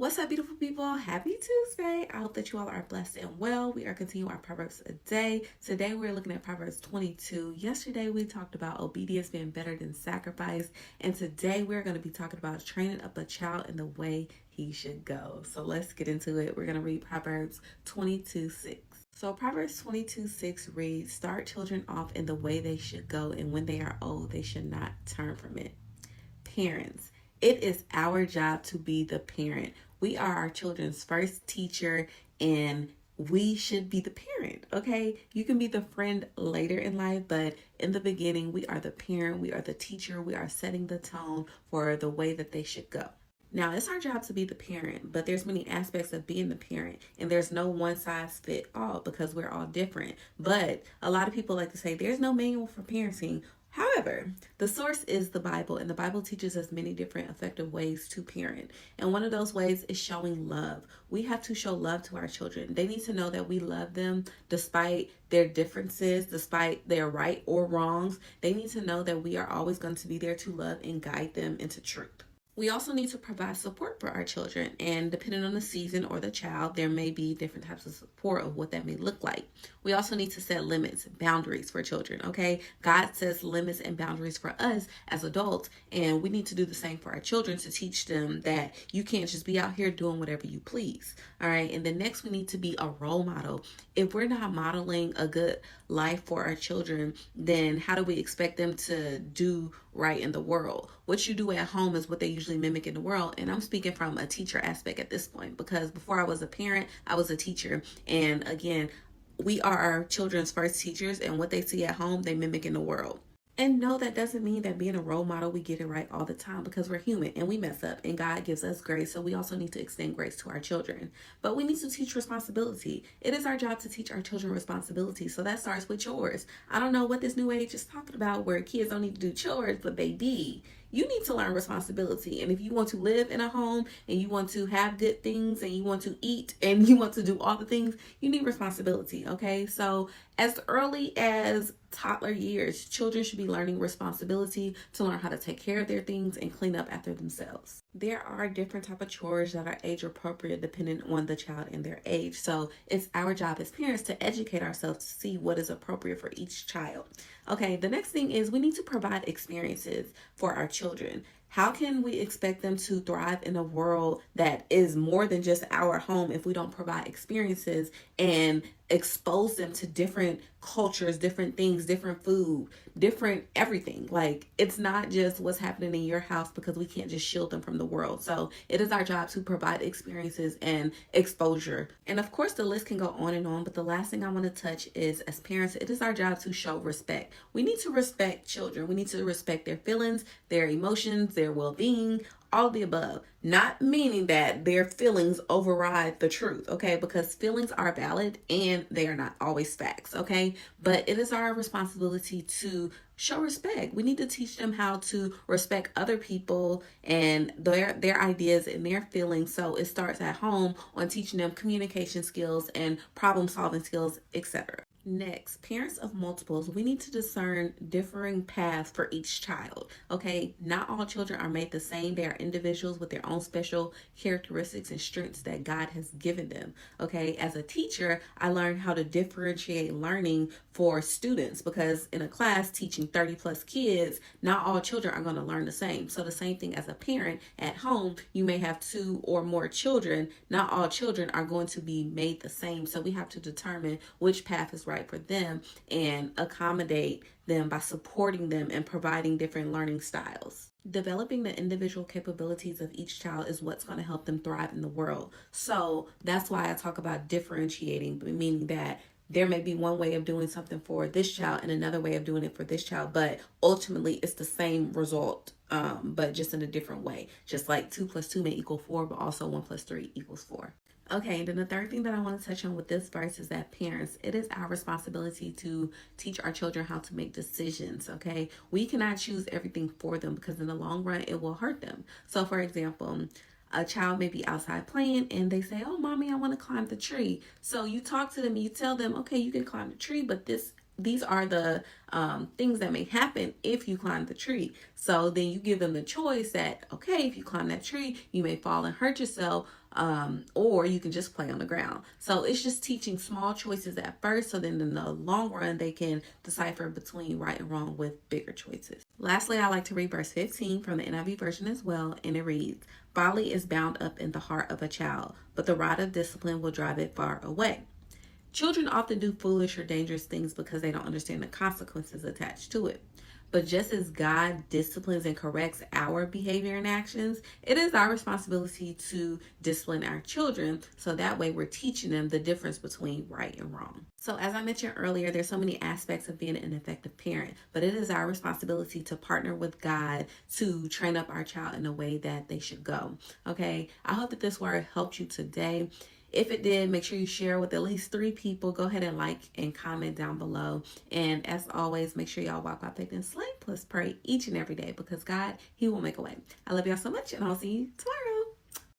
What's up, beautiful people? Happy Tuesday. I hope that you all are blessed and well. We are continuing our Proverbs a day. Today we're looking at Proverbs 22. Yesterday we talked about obedience being better than sacrifice. And today we're going to be talking about training up a child in the way he should go. So let's get into it. We're going to read Proverbs 22:6. So Proverbs 22:6 reads, "Start children off in the way they should go, and when they are old, they should not turn from it." Parents, it is our job to be the parent. We are our children's first teacher, and we should be the parent, okay? You can be the friend later in life, but in the beginning, we are the parent, we are the teacher, we are setting the tone for the way that they should go. Now, it's our job to be the parent, but there's many aspects of being the parent, and there's no one size fit all because we're all different. But a lot of people like to say there's no manual for parenting. However, the source is the Bible, and the Bible teaches us many different effective ways to parent. And one of those ways is showing love. We have to show love to our children. They need to know that we love them despite their differences, despite their right or wrongs. They need to know that we are always going to be there to love and guide them into truth. We also need to provide support for our children, and depending on the season or the child, there may be different types of support of what that may look like. We also need to set limits, boundaries for children, okay? God sets limits and boundaries for us as adults, and we need to do the same for our children to teach them that you can't just be out here doing whatever you please, all right? And then next, we need to be a role model. If we're not modeling a good life for our children, then how do we expect them to do right in the world? What you do at home is what they usually mimic in the world. And I'm speaking from a teacher aspect at this point, because before I was a parent, I was a teacher. And again, we are our children's first teachers, and what they see at home, they mimic in the world. And no, that doesn't mean that being a role model, we get it right all the time, because we're human and we mess up, and God gives us grace. So we also need to extend grace to our children. But we need to teach responsibility. It is our job to teach our children responsibility. So that starts with chores. I don't know what this new age is talking about where kids don't need to do chores, but they do. You need to learn responsibility. And if you want to live in a home and you want to have good things and you want to eat and you want to do all the things, you need responsibility, okay? So as early as toddler years, children should be learning responsibility to learn how to take care of their things and clean up after themselves. There are different type of chores that are age appropriate depending on the child and their age. So it's our job as parents to educate ourselves to see what is appropriate for each child. Okay, the next thing is we need to provide experiences for our children. How can we expect them to thrive in a world that is more than just our home if we don't provide experiences and expose them to different cultures, different things, different food, different everything? Like, it's not just what's happening in your house, because we can't just shield them from the world. So it is our job to provide experiences and exposure. And of course, the list can go on and on, but the last thing I want to touch is, as parents, it is our job to show respect. We need to respect children. We need to respect their feelings, their emotions, their well-being, all of the above. Not meaning that their feelings override the truth, okay? Because feelings are valid and they are not always facts, okay? But it is our responsibility to show respect. We need to teach them how to respect other people and their ideas and their feelings. So it starts at home on teaching them communication skills and problem solving skills, etc. Next, parents of multiples, we need to discern differing paths for each child. Okay, not all children are made the same. They are individuals with their own special characteristics and strengths that God has given them. Okay, as a teacher, I learned how to differentiate learning for students, because in a class teaching 30 plus kids, not all children are going to learn the same. So the same thing as a parent at home, you may have 2 or more children. Not all children are going to be made the same. So we have to determine which path is right for them and accommodate them by supporting them and providing different learning styles. Developing the individual capabilities of each child is what's going to help them thrive in the world. So that's why I talk about differentiating, meaning that there may be one way of doing something for this child and another way of doing it for this child, but ultimately it's the same result, but just in a different way. Just like 2 plus 2 may equal 4, but also 1 plus 3 equals 4. Okay, and then the third thing that I want to touch on with this verse is that parents, it is our responsibility to teach our children how to make decisions, okay? We cannot choose everything for them, because in the long run, it will hurt them. So for example, a child may be outside playing and they say, "Oh, mommy, I want to climb the tree." So you talk to them, you tell them, "Okay, you can climb the tree, but these are the things that may happen if you climb the tree." So then you give them the choice that, okay, if you climb that tree, you may fall and hurt yourself. or you can just play on the ground. So it's just teaching small choices at first, so then in the long run, they can decipher between right and wrong with bigger choices. Lastly, I like to read verse 15 from the NIV version as well, and it reads, "Folly is bound up in the heart of a child, but the rod of discipline will drive it far away." Children often do foolish or dangerous things because they don't understand the consequences attached to it. But just as God disciplines and corrects our behavior and actions, it is our responsibility to discipline our children so that way we're teaching them the difference between right and wrong. So as I mentioned earlier, there's so many aspects of being an effective parent, but it is our responsibility to partner with God to train up our child in a way that they should go. Okay, I hope that this word helped you today. If it did, make sure you share with at least 3 people. Go ahead and like and comment down below. And as always, make sure y'all walk by faith and slay. Plus pray each and every day because God, He will make a way. I love y'all so much and I'll see you tomorrow.